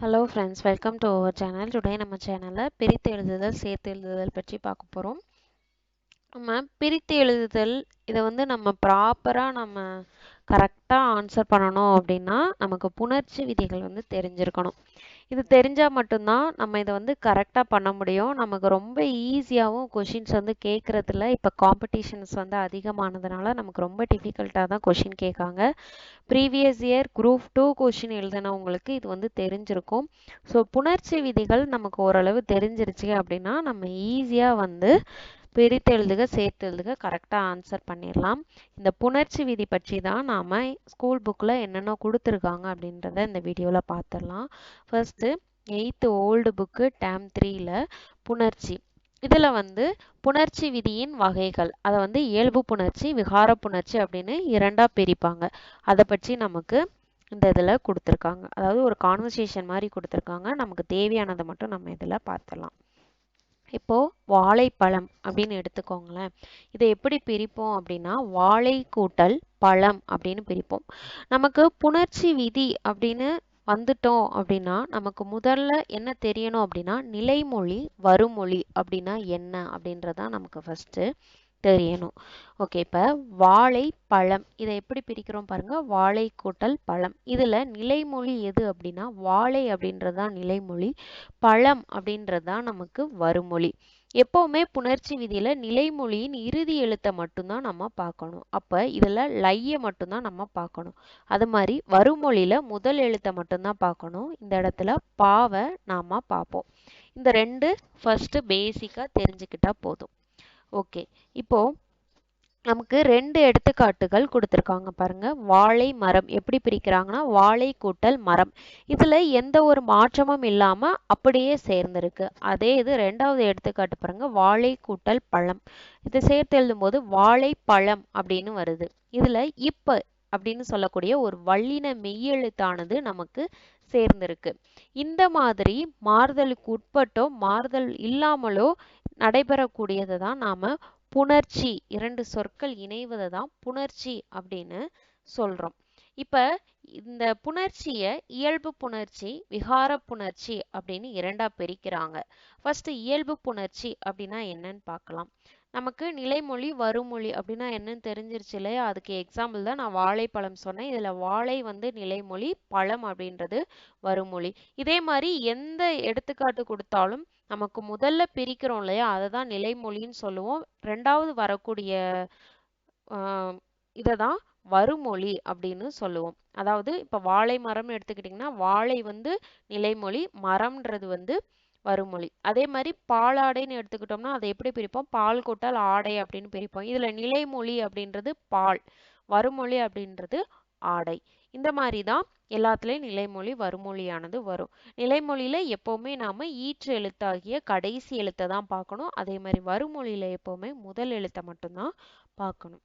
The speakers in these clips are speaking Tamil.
Hello friends, welcome to our channel. Today நம்ம சேனல்ல பிரித்து எழுதுதல் சேர்த்து எழுதுதல் பற்றி பார்க்க போறோம். நம்ம பிரித்து எழுதுதல் இதை வந்து நம்ம ப்ராப்பரா நம்ம கரெக்டா ஆன்சர் பண்ணணும் அப்படின்னா நமக்கு புணர்ச்சி விதிகள் வந்து தெரிஞ்சிருக்கணும். இது தெரிஞ்சா மட்டும்தான் நம்ம இதை வந்து கரெக்டா பண்ண முடியும். நமக்கு ரொம்ப ஈஸியாகவும் கொஷின்ஸ் வந்து கேட்கறதுல இப்போ காம்படிஷன்ஸ் வந்து அதிகமானதுனால நமக்கு ரொம்ப டிஃபிகல்ட்டாக தான் கொஷின் கேட்காங்க. ப்ரீவியஸ் இயர் குரூப் 2 கொஷின் எழுதினவங்களுக்கு இது வந்து தெரிஞ்சிருக்கும். ஸோ புணர்ச்சி விதிகள் நமக்கு ஓரளவு தெரிஞ்சிருச்சு அப்படின்னா நம்ம ஈஸியாக வந்து பிரித்து எழுதுக சேர்த்து எழுதுக கரெக்டாக ஆன்சர் பண்ணிடலாம். இந்த புணர்ச்சி விதி பற்றி தான் நாம் ஸ்கூல் புக்கில் என்னென்ன கொடுத்துருக்காங்க அப்படின்றத இந்த வீடியோவில் பார்த்துடலாம். First 8th old book term 3ல் புணர்ச்சி. இதில் வந்து புணர்ச்சி விதியின் வகைகள், அதை வந்து இயல்பு புணர்ச்சி விகார புணர்ச்சி அப்படின்னு இரண்டாக பிரிப்பாங்க. அதை பற்றி நமக்கு இந்த இதில் கொடுத்துருக்காங்க. அதாவது ஒரு கான்வர்சேஷன் மாதிரி கொடுத்துருக்காங்க. நமக்கு தேவையானதை மட்டும் நம்ம இதில் பார்த்துடலாம். இப்போ வாழைப்பழம் அப்படின்னு எடுத்துக்கோங்களேன். இதை எப்படி பிரிப்போம் அப்படின்னா வாழை கூட்டல் பழம் அப்படின்னு பிரிப்போம். நமக்கு புணர்ச்சி விதி அப்படின்னு வந்துட்டோம் அப்படின்னா நமக்கு முதல்ல என்ன தெரியணும் அப்படின்னா நிலைமொழி வருமொழி அப்படின்னா என்ன அப்படின்றதான் நமக்கு ஃபர்ஸ்ட் தெரியணும். ஓகே, இப்போ வாழை பழம் இதை எப்படி பிரிக்கிறோம் பாருங்க. வாழை கூட்டல் பழம். இதுல நிலைமொழி எது அப்படின்னா வாழை அப்படின்றதுதான் நிலைமொழி, பழம் அப்படின்றதுதான் நமக்கு வருமொழி. எப்பவுமே புணர்ச்சி விதியில நிலைமொழியின் இறுதி எழுத்தை மட்டும்தான் நம்ம பார்க்கணும். அப்ப இதுல லைய மட்டும்தான் நம்ம பார்க்கணும். அது மாதிரி வருமொழியில முதல் எழுத்தை மட்டும்தான் பார்க்கணும். இந்த இடத்துல பாவை நாம பார்ப்போம். இந்த ரெண்டு ஃபர்ஸ்ட் பேசிக்கா தெரிஞ்சுக்கிட்டா போதும். ஓகே, இப்போ நமக்கு ரெண்டு எடுத்துக்காட்டுகள் கொடுத்துருக்காங்க பாருங்க. வாழை மரம் எப்படி பிரிக்கிறாங்கன்னா வாழை கூட்டல் மரம். இதுல எந்த ஒரு மாற்றமும் இல்லாம அப்படியே சேர்ந்திருக்கு. அதே இது ரெண்டாவது எடுத்துக்காட்டு பாருங்க, வாழை கூட்டல் பழம். இதை சேர்த்து எழுதும் போது வாழை பழம் அப்படின்னு வருது. இதுல இப்ப அப்படின்னு சொல்லக்கூடிய ஒரு வல்லின மெய்யெழுத்தானது நமக்கு சேர்ந்திருக்கு. இந்த மாதிரி மாறுதலுக்கு உட்பட்டோ மாறுதல் இல்லாமலோ நடைபெறக்கூடியதை தான் நாம புணர்ச்சி, இரண்டு சொற்கள் இணைவதை தான் புணர்ச்சி அப்படின்னு சொல்றோம். இப்ப இந்த புணர்ச்சியை இயல்பு புணர்ச்சி விகார புணர்ச்சி அப்படின்னு இரண்டா பிரிக்கிறாங்க. ஃபர்ஸ்ட் இயல்பு புணர்ச்சி அப்படின்னா என்னன்னு பார்க்கலாம். நமக்கு நிலைமொழி வருமொழி அப்படின்னா என்னன்னு தெரிஞ்சிருச்சு இல்லையா? அதுக்கு எக்ஸாம்பிள் தான் நான் வாழைப்பழம் சொன்னேன். இதுல வாழை வந்து நிலைமொழி, பழம் அப்படின்றது வருமொழி. இதே மாதிரி எந்த எடுத்துக்காட்டு கொடுத்தாலும் நமக்கு முதல்ல பிரிக்கிறோம் இல்லையா, அதை தான் நிலைமொழின்னு சொல்லுவோம். ரெண்டாவது வரக்கூடிய இதை தான் வருமொழி அப்படின்னு சொல்லுவோம். அதாவது இப்ப வாழை மரம் எடுத்துக்கிட்டிங்கன்னா வாழை வந்து நிலைமொழி, மரம்ன்றது வந்து வருமொழி. அதே மாதிரி பாலாடைன்னு எடுத்துக்கிட்டோம்னா அதை எப்படி பிரிப்போம்? பால் கூட்டல் ஆடை அப்படின்னு பிரிப்போம். இதுல நிலைமொழி அப்படின்றது பால், வருமொழி அப்படின்றது ஆடை. இந்த மாதிரி தான் எல்லாத்துலேயும் நிலைமொழி வருமொழியானது வரும். நிலைமொழியில எப்பவுமே நாம ஈற்று எழுத்தாகிய கடைசி எழுத்தை தான் பார்க்கணும். அதே மாதிரி வருமொழியில எப்பவுமே முதல் எழுத்தை மட்டும்தான் பார்க்கணும்.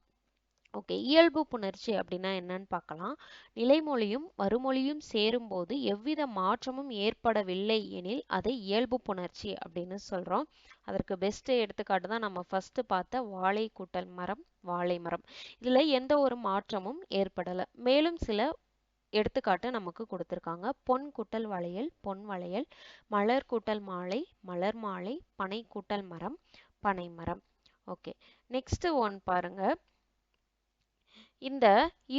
ஓகே, இயல்பு புணர்ச்சி அப்படின்னா என்னன்னு பார்க்கலாம். நிலைமொழியும் வருமொழியும் சேரும்போது எவ்வித மாற்றமும் ஏற்படவில்லை எனில் அதை இயல்பு புணர்ச்சி அப்படின்னு சொல்றோம். அதற்கு பெஸ்ட் எடுத்துக்காட்டு தான் நம்ம ஃபர்ஸ்ட் பார்த்த வாழை கூட்டல் மரம், வாழை மரம். இதுல எந்த ஒரு மாற்றமும் ஏற்படலை. மேலும் சில எடுத்துக்காட்டு நமக்கு கொடுத்துருக்காங்க. பொன் கூட்டல் வளையல், பொன் வளையல். மலர் கூட்டல் மாலை, மலர் மாலை. பனை கூட்டல் மரம், பனை மரம். ஓகே, நெக்ஸ்ட் ஒன் பாருங்க. இந்த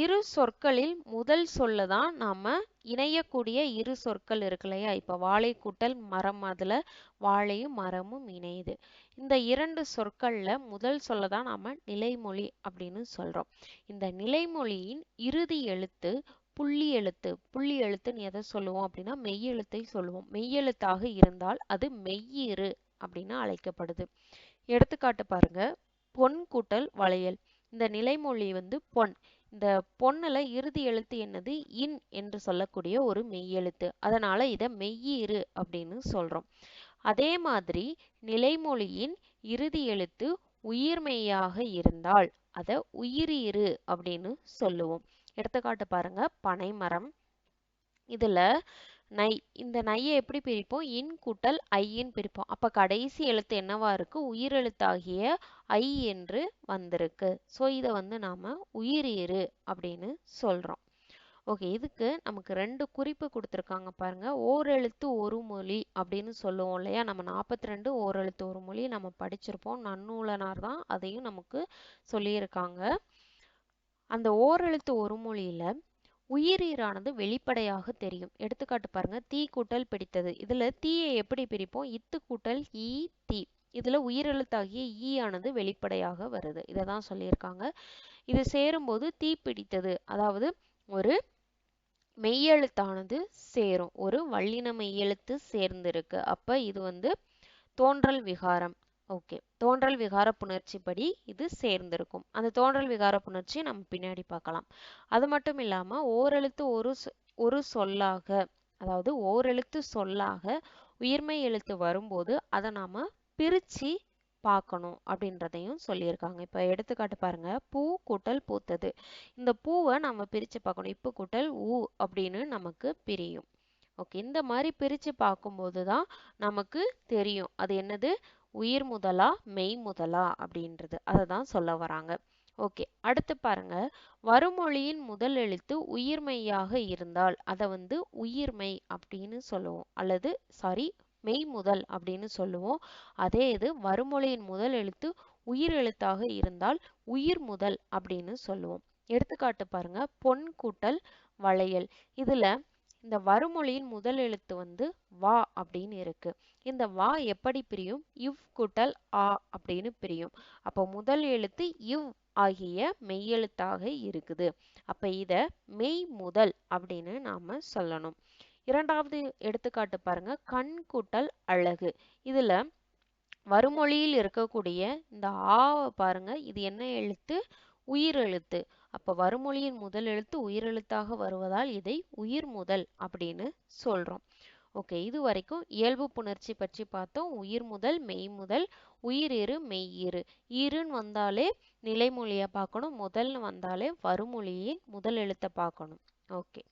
இரு சொற்களில் முதல் சொல்ல தான் நாம இணையக்கூடிய இரு சொற்கள் இருக்கு இல்லையா? இப்ப வாழை கூட்டல் மரம், அதுல வாழையும் மரமும் இணையுது. இந்த இரண்டு சொற்கள்ல முதல் சொல்ல தான் நாம நிலைமொழி அப்படின்னு சொல்றோம். இந்த நிலைமொழியின் இறுதி எழுத்து புள்ளி எழுத்து. புள்ளி எழுத்துன்னு எதை சொல்லுவோம் அப்படின்னா மெய்யெழுத்தை சொல்லுவோம். மெய்யெழுத்தாக இருந்தால் அது மெய்யிரு அப்படின்னு அழைக்கப்படுது. எடுத்துக்காட்டு பாருங்க, பொன் கூட்டல் வளையல். இந்த நிலைமொழி வந்து பொன். இந்த பொண்ணுல இறுதி எழுத்து என்னது? இன் என்று சொல்லக்கூடிய ஒரு மெய்யெழுத்து. அதனால இதை மெய்யிரு அப்படின்னு சொல்றோம். அதே மாதிரி நிலைமொழியின் இறுதி எழுத்து உயிர்மெய்யாக இருந்தால் அதை உயிரிரு அப்படின்னு சொல்லுவோம். எடுத்துக்காட்டு பாருங்க, பனைமரம். இதுல நை, இந்த நையை எப்படி பிரிப்போம்? இன் கூட்டல் ஐன்னு பிரிப்போம். அப்ப கடைசி எழுத்து என்னவா இருக்கு? உயிரெழுத்தாகிய ஐ என்று வந்திருக்கு. ஸோ இதை வந்து நாம உயிரிரு அப்படின்னு சொல்றோம். ஓகே, இதுக்கு நமக்கு 2 குறிப்பு கொடுத்துருக்காங்க பாருங்க. ஓரெழுத்து ஒரு மொழி அப்படின்னு சொல்லுவோம் இல்லையா? நம்ம 42 ஓரெழுத்து ஒரு மொழி நம்ம படிச்சிருப்போம். நன்னூலனார் தான் அதையும் நமக்கு சொல்லியிருக்காங்க. அந்த ஓரெழுத்து ஒரு மொழியில உயிரீரானது வெளிப்படையாக தெரியும். எடுத்துக்காட்டு பாருங்க, தீ கூட்டல் பிடித்தது. இதுல தீயை எப்படி பிரிப்போம்? இத்து கூட்டல் ஈ தீ. இதுல உயிரெழுத்தாகிய ஈ ஆனது வெளிப்படையாக வருது. இதை தான் சொல்லியிருக்காங்க. இது சேரும்போது தீ பிடித்தது, அதாவது ஒரு மெய்யெழுத்தானது சேரும். ஒரு வல்லின மெய்யெழுத்து சேர்ந்திருக்கு. அப்ப இது வந்து தோன்றல் விகாரம். ஓகே, தோன்றல் விகார புணர்ச்சி படி இது சேர்ந்திருக்கும். அந்த தோன்றல் விகார புணர்ச்சி நம்ம பின்னாடி பார்க்கலாம். அது மட்டும் இல்லாம ஓரெழுத்து ஒரு சொல்லாக, அதாவது ஓரெழுத்து சொல்லாக உயிர்மெய் எழுத்து வரும்போது அதை நாம பிரிச்சு பார்க்கணும் அப்படின்றதையும் சொல்லியிருக்காங்க. இப்ப எடுத்துக்காட்டு பாருங்க, பூ கூட்டல் பூத்தது. இந்த பூவை நம்ம பிரிச்சு பார்க்கணும். இப்பு கூட்டல் ஊ அப்படின்னு நமக்கு பிரியும். ஓகே, இந்த மாதிரி பிரிச்சு பார்க்கும்போது தான் நமக்கு தெரியும் அது என்னது உயிர் முதலா மெய் முதலா அப்படின்றது. அதை தான் சொல்ல வராங்க. ஓகே, அடுத்து பாருங்க, வருமொழியின் முதல் எழுத்து உயிர்மெய்யாக இருந்தால் அதை வந்து உயிர்மெய் அப்படின்னு சொல்லுவோம், அல்லது மெய் முதல் அப்படின்னு சொல்லுவோம். அதே இது வருமொழியின் முதல் எழுத்து உயிர் எழுத்தாக இருந்தால் உயிர் முதல் அப்படின்னு சொல்லுவோம். எடுத்துக்காட்டு பாருங்க, பொன் கூட்டல் வளையல். இதுல இந்த வருமொழியின் முதல் எழுத்து வந்து வா அப்படின்னு இருக்கு. இந்த வா எப்படி பிரியும்? இவ் கூட்டல் ஆ அப்படின்னு பிரியும். அப்போ முதல் எழுத்து இவ் ஆகிய மெய்யெழுத்தாக இருக்குது. அப்ப இத மெய் முதல் அப்படின்னு நாம சொல்லணும். இரண்டாவது எடுத்துக்காட்டு பாருங்க, கண் கூட்டல் அழகு. இதுல வருமொழியில் இருக்கக்கூடிய இந்த ஆவை பாருங்க, இது என்ன எழுத்து? உயிர் எழுத்து. அப்ப வருமொழியின் முதல் எழுத்து உயிரெழுத்தாக வருவதால் இதை உயிர் முதல் அப்படின்னு சொல்றோம். ஓகே, இது வரைக்கும் இயல்பு புணர்ச்சி பற்றி பார்த்தோம். உயிர் முதல், மெய் முதல், உயிரிரு, மெய்யிரு. ஈருன்னு வந்தாலே நிலைமொழியை பார்க்கணும், முதல்னு வந்தாலே வருமொழியின் முதல் எழுத்தை பார்க்கணும். ஓகே,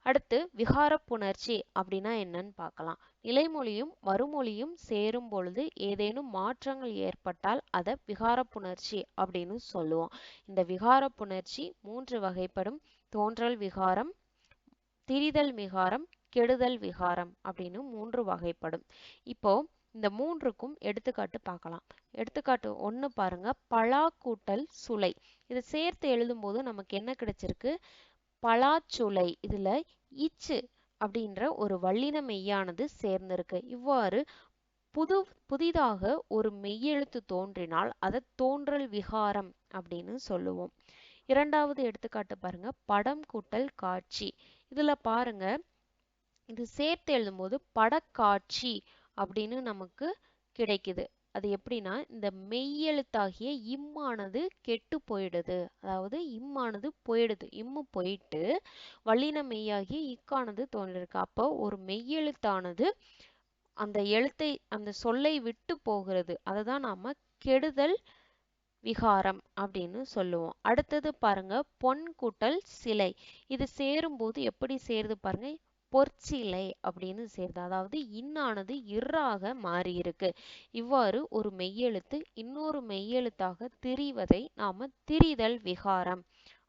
அடுத்து விகார புணர்ச்சி அப்படின்னா என்னன்னு பார்க்கலாம். நிலைமொழியும் வருமொழியும் சேரும் பொழுது ஏதேனும் மாற்றங்கள் ஏற்பட்டால் அதை விகார புணர்ச்சி அப்படின்னு சொல்லுவோம். இந்த விகார புணர்ச்சி 3 வகைப்படும். தோன்றல் விகாரம், திரிதல் விகாரம், கெடுதல் விகாரம் அப்படின்னு 3 வகைப்படும். இப்போ இந்த 3க்கும் எடுத்துக்காட்டு பார்க்கலாம். எடுத்துக்காட்டு 1 பாருங்க, பலா கூட்டல் சுளை. இதை சேர்த்து எழுதும் போது நமக்கு என்ன கிடைச்சிருக்கு? பலாச்சுளை. இதுல இச்சு அப்படின்ற ஒரு வல்லின மெய்யானது சேர்ந்திருக்கு. இவ்வாறு புதிதாக ஒரு மெய்யெழுத்து தோன்றினால் அதை தோன்றல் விகாரம் அப்படின்னு சொல்லுவோம். இரண்டாவது எடுத்துக்காட்டு பாருங்க, படம் கூட்டல் காட்சி. இதுல பாருங்க, இது சேர்த்து எழுதும்போது படக்காட்சி அப்படின்னு நமக்கு கிடைக்குது. அது எப்படின்னா, இந்த மெய்யெழுத்தாகிய இம்மானது கெட்டு போயிடுது, அதாவது இம்மானது போயிடுது, இம்மு போயிட்டு வல்லின மெய்யாகிய இக்கானது தோன்றிருக்கு. அப்போ ஒரு மெய்யெழுத்தானது அந்த எழுத்தை, அந்த சொல்லை விட்டு போகிறது. அதை தான் நாம கெடுதல் விகாரம் அப்படின்னு சொல்லுவோம். அடுத்தது பாருங்க, பொன் கூட்டல் சிலை. இது சேரும்போது எப்படி சேருது பாருங்க, பொற்சிலை அப்படின்னு சேருது. அதாவது இன்னானது இர்ராக மாறி இருக்கு. இவ்வாறு ஒரு மெய்யெழுத்து இன்னொரு மெய்யெழுத்தாக திரிவதை நாம திரிதல் விகாரம்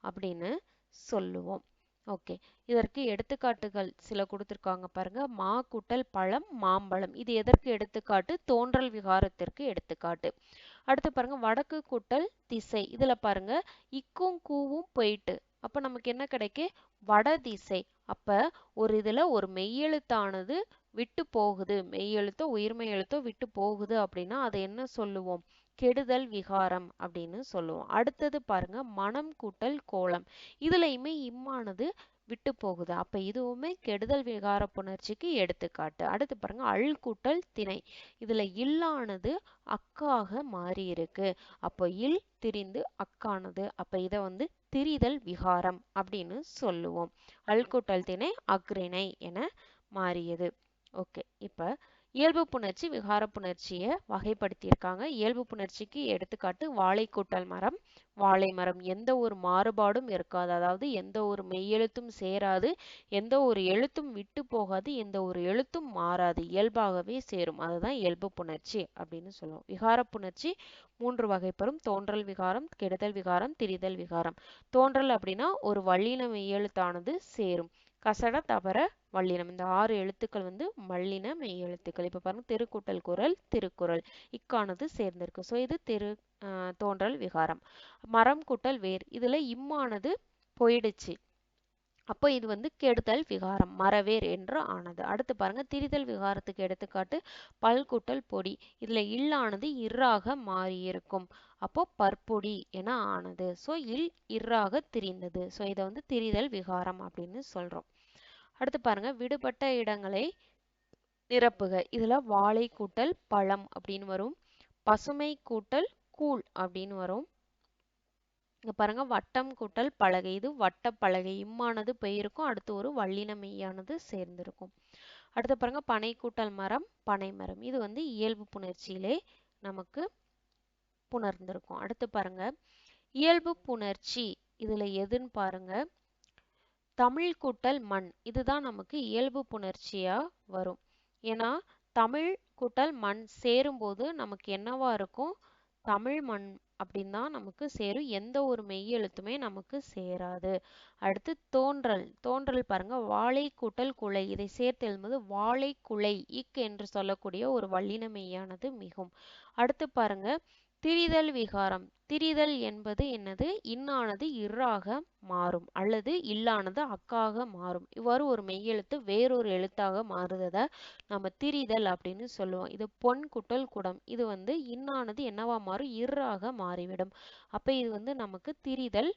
அப்படின்னு சொல்லுவோம். ஓகே, இதற்கு எடுத்துக்காட்டுகள் சில கொடுத்திருக்காங்க பாருங்க. மா கூட்டல் பழம், மாம்பழம். இது எதற்கு எடுத்துக்காட்டு? தோன்றல் விகாரத்திற்கு எடுத்துக்காட்டு. அடுத்து பாருங்க, வடக்கு கூட்டல் திசை. இதுல பாருங்க, இக்கும் கூவும் போயிட்டு அப்ப நமக்கு என்ன கிடைக்கு? வட திசை. அப்ப ஒரு இதுல ஒரு மெய்யெழுத்தானது விட்டு போகுது, மெய்யெழுத்தோ உயிர்மெய் எழுத்தோ விட்டு போகுது அப்படின்னா அதை என்ன சொல்லுவோம்? கெடுதல் விகாரம் அப்படின்னு சொல்லுவோம். அடுத்தது பாருங்க, மனம் கூட்டல் கோலம். இதுலயுமே இம்மானது விட்டு போகுது. அப்ப இதுவுமே கெடுதல் விகார புணர்ச்சிக்கு எடுத்துக்காட்டு. அடுத்து பாருங்க, அள் கூட்டல் திணை. இதுல இல்லானது அக்காக மாறி இருக்கு. அப்போ இல் திரிந்து அக்கானது. அப்ப இத வந்து திரிதல் விகாரம் அப்படின்னு சொல்லுவோம். அள் கூட்டல் திணை அக்ரிணை என மாறியது. ஓகே, இப்ப இயல்பு புணர்ச்சி விகார புணர்ச்சியை வகைப்படுத்தியிருக்காங்க. இயல்பு புணர்ச்சிக்கு எடுத்துக்காட்டு வாழை கூட்டல் மரம், வாழை மரம். எந்த ஒரு மாறுபாடும் இருக்காது, அதாவது எந்த ஒரு மெய்யெழுத்தும் சேராது, எந்த ஒரு எழுத்தும் விட்டு போகாது, எந்த ஒரு எழுத்தும் மாறாது, இயல்பாகவே சேரும். அதுதான் இயல்பு புணர்ச்சி அப்படின்னு சொல்லுவோம். விகார புணர்ச்சி 3 வகைப்படும். தோன்றல் விகாரம், கெடுதல் விகாரம், திரிதல் விகாரம். தோன்றல் அப்படின்னா ஒரு வல்லின மெய்யெழுத்தானது சேரும். கசட தபர வல்லினம், இந்த 6 எழுத்துக்கள் வந்து வல்லின மெய் எழுத்துக்கள். இப்ப பாருங்க திருக்கூட்டல் குரல், திருக்குறள், இக்கானது சேர்ந்திருக்கு. ஸோ இது தோன்றல் விகாரம். மரம் கூட்டல் வேர், இதுல இம்மானது போயிடுச்சு, அப்போ இது வந்து கெடுதல் விகாரம், மரவேர் என்று ஆனது. அடுத்து பாருங்க திரிதல் விகாரத்துக்கு எடுத்துக்காட்டு பல் கூட்டல் பொடி, இதுல இல்லானது இர்ராக மாறி இருக்கும், அப்போ பற்பொடி என ஆனது. ஸோ இர்ராக திரிந்தது. ஸோ இதை வந்து திரிதல் விகாரம் அப்படின்னு சொல்றோம். அடுத்து பாருங்க விடுபட்ட இடங்களை நிரப்புக, இதுல வாழை கூட்டல் பழம் அப்படின்னு வரும், பசுமை கூட்டல் கூழ் அப்படின்னு வரும். இங்க பாருங்க வட்டம் கூட்டல் பலகை, இது வட்ட பலகை, இம்மானது பெயருக்கும் அடுத்து ஒரு வல்லின மெய்யானது சேர்ந்திருக்கும். அடுத்து பாருங்க பனை கூட்டல் மரம், பனை மரம், இது வந்து இயல்பு புணர்ச்சியிலே நமக்கு புணர்ந்திருக்கும். அடுத்து பாருங்க இயல்பு புணர்ச்சி, இதுல எதுன்னு பாருங்க தமிழ் கூட்டல் மண், இதுதான் நமக்கு இயல்பு புணர்ச்சியா வரும். ஏன்னா தமிழ் கூட்டல் மண் சேரும்போது நமக்கு என்னவா இருக்கும், தமிழ் மண் அப்படின்னு தான் நமக்கு சேரும், எந்த ஒரு மெய்யெழுத்துமே நமக்கு சேராது. அடுத்து தோன்றல், தோன்றல் பாருங்க வாழை கூட்டல் குலை, இதை சேர்த்து எழுதும்போது வாழை குலை இக் என்று சொல்லக்கூடிய ஒரு வல்லின மெய்யானது மிகும். அடுத்து பாருங்க திரிதல் விகாரம், திரிதல் என்பது என்னது, இன்னானது இர்ராக மாறும் அல்லது இல்லானது அக்காக மாறும். இவ்வாறு ஒரு மெய்யெழுத்து வேறொரு எழுத்தாக மாறுவதை நம்ம திரிதல் அப்படின்னு சொல்லுவோம். இது பொன் குட்டல் குடம், இது வந்து இன்னானது என்னவா மாறும், இர்ராக மாறிவிடும். அப்ப இது வந்து நமக்கு திரிதல்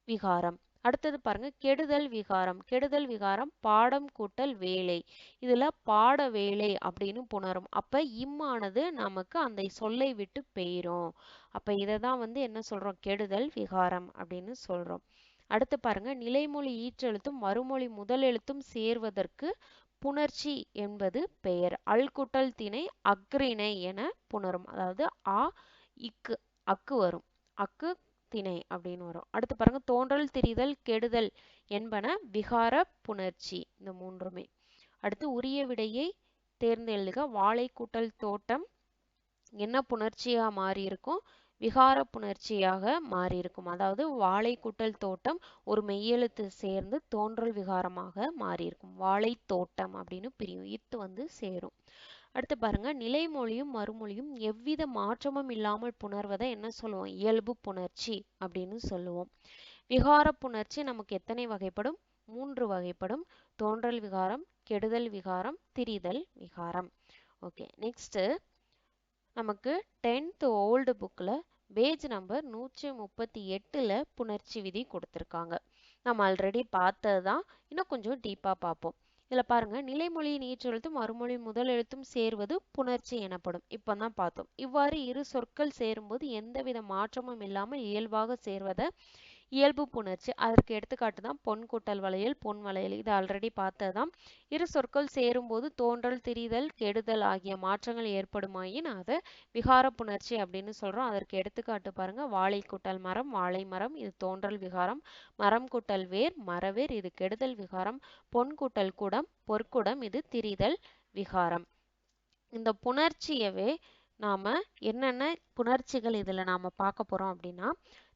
விகாரம். அடுத்தது பாருங்க கெடுதல் விகாரம், கெடுதல் விகாரம் பாடம் கூட்டல் வேலை, இதுல பாட வேலை அப்படின்னு புணரும். அப்ப இம்மானது நமக்கு அந்த சொல்லை விட்டு பெயரும். அப்ப இதைதான் வந்து என்ன சொல்றோம், கெடுதல் விகாரம் அப்படின்னு சொல்றோம். அடுத்து பாருங்க நிலைமொழி ஈற்றெழுத்தும் மறுமொழி முதல் எழுத்தும் சேர்வதற்கு புணர்ச்சி என்பது பெயர். அல் கூட்டல் திணை அக்ரிணை என புணரும், அதாவது ஆ இக்கு அக்கு வரும், அக்கு திணை அப்படின்னு வரும். அடுத்து பாருங்க தோன்றல் திரிதல் கெடுதல் என்பன விகார புணர்ச்சி, இந்த மூன்றுமே. அடுத்து உரிய விடையை தேர்ந்தெழுதுக, வாழை கூட்டல் தோட்டம் என்ன புணர்ச்சியா மாறி இருக்கும், விகார புணர்ச்சியாக மாறி இருக்கும். அதாவது வாழை கூட்டல் தோட்டம் ஒரு மெய்யெழுத்து சேர்ந்து தோன்றல் விகாரமாக மாறி இருக்கும், வாழை தோட்டம் அப்படின்னு பிரியும், இத்து வந்து சேரும். அடுத்து பாருங்க நிலைமொழியும் மறுமொழியும் எவ்வித மாற்றமும் இல்லாமல் புணர்வதை என்ன சொல்லுவோம், இயல்பு புணர்ச்சி அப்படின்னு சொல்லுவோம். விகார புணர்ச்சி நமக்கு எத்தனை வகைப்படும், 3 வகைப்படும். தோன்றல் விகாரம், கெடுதல் விகாரம், திரிதல் விகாரம். ஓகே, நெக்ஸ்ட் நமக்கு 10th ஓல்டு புக்ல பேஜ் நம்பர் 138ல புணர்ச்சி விதி கொடுத்திருக்காங்க. நம்ம ஆல்ரெடி பார்த்ததுதான், இன்னும் கொஞ்சம் டீப்பா பார்ப்போம். இதுல பாருங்க நிலைமொழியின் ஈற்றெழுத்தும் மறுமொழி முதல் எழுத்தும் சேர்வது புணர்ச்சி எனப்படும். இப்பதான் பார்த்தோம். இவ்வாறு இரு சொற்கள் சேரும்போது எந்தவித மாற்றமும் இல்லாமல் இயல்பாக சேர்வதை இயல்பு புணர்ச்சி. அதற்கு எடுத்துக்காட்டு தான் பொன் கூட்டல் வளையல், பொன் வளையல், இது ஆல்ரெடி பார்த்ததுதான். இரு சொற்கள் சேரும்போது தோன்றல் திரிதல் கெடுதல் ஆகிய மாற்றங்கள் ஏற்படுமாயின் அதை விகார புணர்ச்சி அப்படின்னு சொல்றோம். அதற்கு எடுத்துக்காட்டு பாருங்க வாழை கூட்டல் மரம், வாழை மரம், இது தோன்றல் விகாரம். மரம் கூட்டல் வேர், மரவேர், இது கெடுதல் விகாரம். பொன் கூட்டல் குடம், பொற்குடம், இது திரிதல் விகாரம். இந்த புணர்ச்சியவே நாம என்னென்ன புணர்ச்சிகள் இதுல நாம பார்க்க போறோம் அப்படின்னா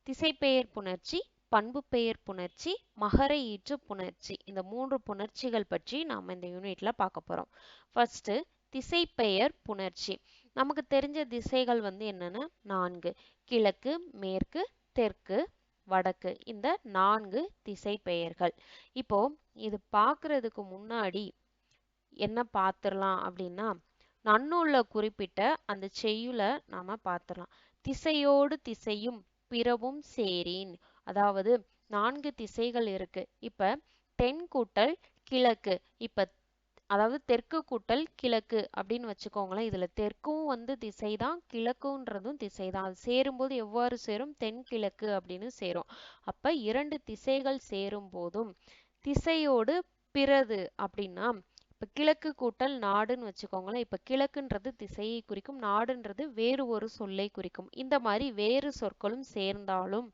திசைப்பெயர் புணர்ச்சி, பண்பு பெயர் புணர்ச்சி, மகர ஈற்று புணர்ச்சி, இந்த 3 புணர்ச்சிகள் பற்றி நாம இந்த யூனிட்ல பார்க்க போறோம். ஃபர்ஸ்ட் திசைப்பெயர் புணர்ச்சி. நமக்கு தெரிஞ்ச திசைகள் வந்து என்னன்னா 4, கிழக்கு, மேற்கு, தெற்கு, வடக்கு, இந்த 4 திசை பெயர்கள். இப்போ இது பார்க்கறதுக்கு முன்னாடி என்ன பார்த்துடலாம் அப்படின்னா நன்னூல்ல குறிப்பிட்ட அந்த செய்யுளை நாம பார்த்துடலாம். திசையோடு திசையும் பிறவும் சேரின், அதாவது 4 திசைகள் இருக்கு. இப்ப தென் கூட்டல் கிழக்கு, இப்ப அதாவது தெற்கு கூட்டல் கிழக்கு அப்படின்னு வச்சுக்கோங்களேன். இதுல தெற்கும் வந்து திசைதான், கிழக்குன்றதும் திசைதான். அது சேரும்போது எவ்வாறு சேரும், தென்கிழக்கு அப்படின்னு சேரும். அப்ப 2 திசைகள் சேரும் போதும் திசையோடு பிறது அப்படின்னா இப்ப கிழக்கு கூட்டல் நாடுன்னு வச்சுக்கோங்களேன். இப்ப கிழக்குன்றது திசையை குறிக்கும், நாடுன்றது வேறு ஒரு சொல்லை குறிக்கும். இந்த மாதிரி வேறு சொற்களும் சேர்ந்தாலும்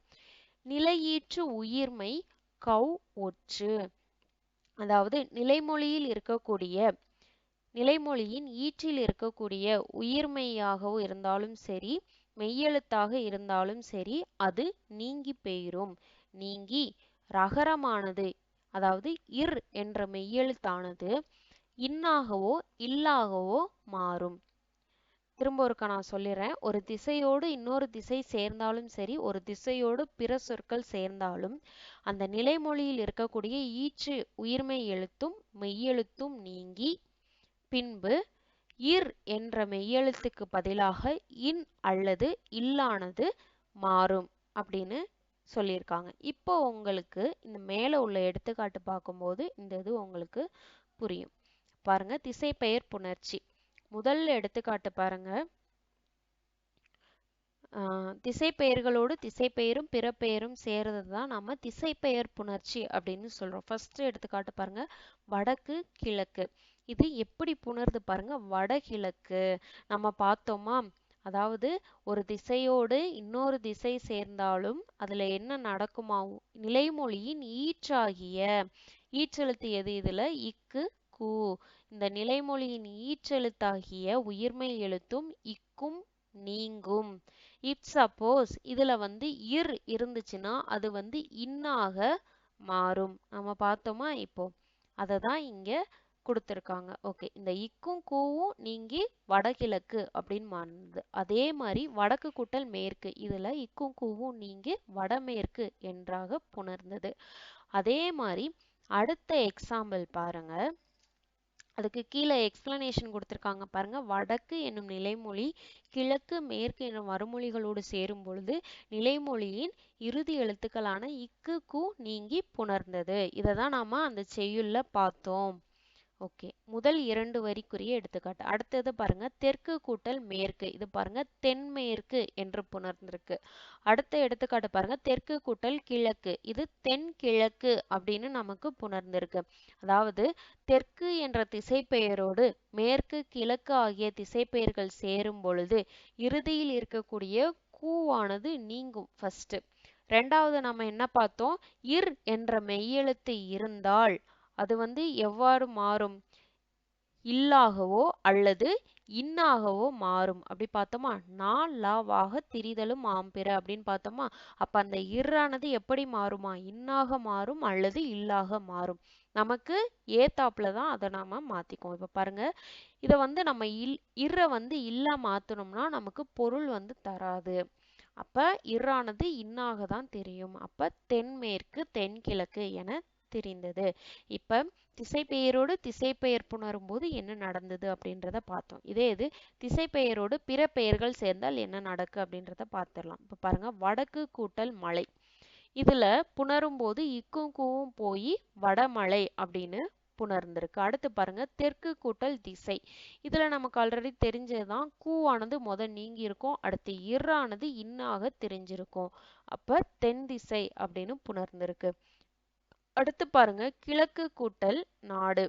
நிலையீற்று உயிர்மை கவ் ஒற்று. அதாவது நிலைமொழியின் ஈற்றில் இருக்கக்கூடிய உயிர்மெய்யாகவும் இருந்தாலும் சரி, மெய்யெழுத்தாக இருந்தாலும் சரி, அது நீங்கி பெயரும். நீங்கி ரகரமானது, அதாவது இர் என்ற மெய்யெழுத்தானது இன்னாகவோ இல்லாகவோ மாறும். திரும்ப ஒருக்கா நான் சொல்லிடுறேன். ஒரு திசையோடு இன்னொரு திசை சேர்ந்தாலும் சரி, ஒரு திசையோடு பிற சொற்கள் சேர்ந்தாலும் அந்த நிலைமொழியில் இருக்கக்கூடிய ஈற்று உயிர்மெய் எழுத்தும் மெய்யெழுத்தும் நீங்கி பின்பு இர் என்ற மெய்யெழுத்துக்கு பதிலாக இன் அல்லது இல்லானது மாறும் அப்படின்னு சொல்லியிருக்காங்க. இப்போ உங்களுக்கு இந்த மேலே உள்ள எடுத்துக்காட்டு பார்க்கும்போது இந்த இது உங்களுக்கு புரியும். பாருங்க, திசைப்பெயர் புணர்ச்சி. முதல் எடுத்துக்காட்டு பாருங்க. திசைப்பெயர்களோடு திசைப்பெயரும் பிற பெயரும் சேர்றது தான் நம்ம திசைப்பெயர் புணர்ச்சி அப்படின்னு சொல்றோம். ஃபர்ஸ்ட் எடுத்துக்காட்டு பாருங்க, வடக்கு கிழக்கு. இது எப்படி புணருது பாருங்க, வடகிழக்கு. நம்ம பார்த்தோமா, அதாவது ஒரு திசையோடு இன்னொரு திசை சேர்ந்தாலும் அதுல என்ன நடக்குமா, நிலைமொழியின் ஈற்றெழுத்து எது இதுல, இக்கு கு. இந்த நிலைமொழியின் ஈற்றெழுத்தாகிய உயிர்மெய் எழுத்தும் இக்கும் நீங்கும். இப் சப்போஸ் இதுல இர் இருந்துச்சுன்னா அது இன்னாக மாறும். நம்ம பார்த்தோமா, இப்போ அதை தான் இங்க கொடுத்துருக்காங்க. ஓகே, இந்த இக்கும் கூவும் நீங்கி வடகிழக்கு அப்படின்னு மாறுது. அதே மாதிரி வடக்கு கூட்டல் மேற்கு, இதுல இக்கும் கூவும் நீங்கி வடமேற்கு என்றாக புணர்ந்தது. அதே மாதிரி அடுத்த எக்ஸாம்பிள் பாருங்க. அதுக்கு கீழே எக்ஸ்பிளனேஷன் கொடுத்துருக்காங்க பாருங்க. வடக்கு என்னும் நிலைமொழி கிழக்கு மேற்கு என்னும் வறுமொழிகளோடு சேரும் பொழுது நிலைமொழியின் இறுதி எழுத்துக்களான இக்கு கு நீங்கி புணர்ந்தது. இதை தான் நாம அந்த செய்யுள்ல பார்த்தோம். ஓகே, முதல் 2 வரிக்குரிய எடுத்துக்காட்டு. அடுத்தது பாருங்க, தெற்கு கூட்டல் மேற்கு. இது பாருங்க தென்மேற்கு என்று புணர்ந்திருக்கு. அடுத்த எடுத்துக்காட்டு பாருங்க, தெற்கு கூட்டல் கிழக்கு. இது தென்கிழக்கு அப்படின்னு நமக்கு புணர்ந்திருக்கு. அதாவது தெற்கு என்ற திசைப்பெயரோடு மேற்கு கிழக்கு ஆகிய திசைப்பெயர்கள் சேரும் பொழுது இறுதியில் இருக்கக்கூடிய கூவானது நீங்கும். ஃபர்ஸ்ட். ரெண்டாவது நம்ம என்ன பார்த்தோம், இர் என்ற மெய்யெழுத்து இருந்தால் அது எவ்வாறு மாறும், இல்லாகவோ அல்லது இன்னாகவோ மாறும். அப்படி பார்த்தோமா, நான் லாவாக திரிதலும் ஆம்பிற அப்படின்னு பார்த்தோமா. அப்ப அந்த இர்ரானது எப்படி மாறுமா, இன்னாக மாறும் அல்லது இல்லாக மாறும். நமக்கு ஏத்தாப்புல தான் அதை நாம மாத்திக்குவோம். இப்ப பாருங்க, இதை நம்ம இர்ரை இல்லா மாத்தணும்னா நமக்கு பொருள் தராது. அப்ப இர்ரானது இன்னாக தான் தெரியும். அப்ப தென்மேற்கு தென்கிழக்கு என தெரிந்தது. இப்ப திசைப்பெயரோடு திசைப்பெயர் புணரும் போது என்ன நடந்தது அப்படின்றத பார்த்தோம். இதே இது திசைப்பெயரோடு பிற பெயர்கள் சேர்ந்தால் என்ன நடக்கு அப்படின்றத பார்த்துடலாம். இப்ப பாருங்க, வடக்கு கூட்டல் மலை. இதுல புணரும் போது இக்கும் கூவும் போய் வடமலை அப்படின்னு புணர்ந்திருக்கு. அடுத்து பாருங்க, தெற்கு கூட்டல் திசை. இதுல நமக்கு ஆல்ரெடி தெரிஞ்சதுதான், கூவானது நீங்கி இருக்கும். அடுத்து இர்ரானது இன்னாக தெரிஞ்சிருக்கும். அப்ப தென் திசை அப்படின்னு புணர்ந்திருக்கு. அடுத்து பாருங்க, கிழக்கு கூட்டல் நாடு.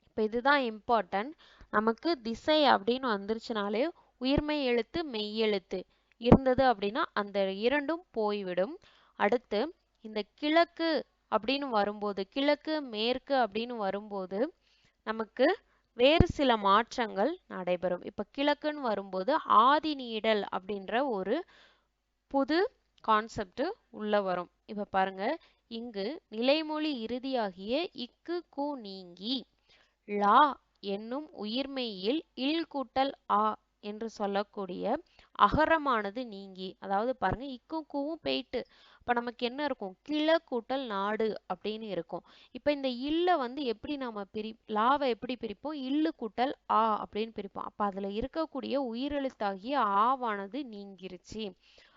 இப்ப இதுதான் இம்பார்ட்டன்ட். நமக்கு திசை அப்படின்னு வந்துருச்சுனாலே உயிர்மெய் எழுத்து மெய்யெழுத்து இருந்தது அப்படின்னா அந்த இரண்டும் போய்விடும். அடுத்து இந்த கிழக்கு அப்படின்னு வரும்போது, கிழக்கு மேற்கு அப்படின்னு வரும்போது நமக்கு வேறு சில மாற்றங்கள் நடைபெறும். இப்ப கிழக்குன்னு வரும்போது ஆதி நீடல் அப்படின்ற ஒரு புது கான்செப்ட் உள்ள வரும். இப்ப பாருங்க, இங்கு நிலைமொழி இறுதியாகிய இக்கு கு நீங்கி லா என்னும் உயிர்மெய்யில் இல் கூட்டல் ஆ என்று சொல்லக்கூடிய அகரமானது நீங்கி, அதாவது பாருங்க இக்கும் கூவும் போயிட்டு இப்ப நமக்கு என்ன இருக்கும், கிழ கூட்டல் நாடு அப்படின்னு இருக்கும். இப்ப இந்த இல்ல எப்படி நாம லாவை எப்படி பிரிப்போம், இல்லு கூட்டல் ஆ அப்படின்னு பிரிப்போம். அப்ப அதுல இருக்கக்கூடிய உயிரெழுத்தாகிய ஆவானது நீங்கிருச்சு.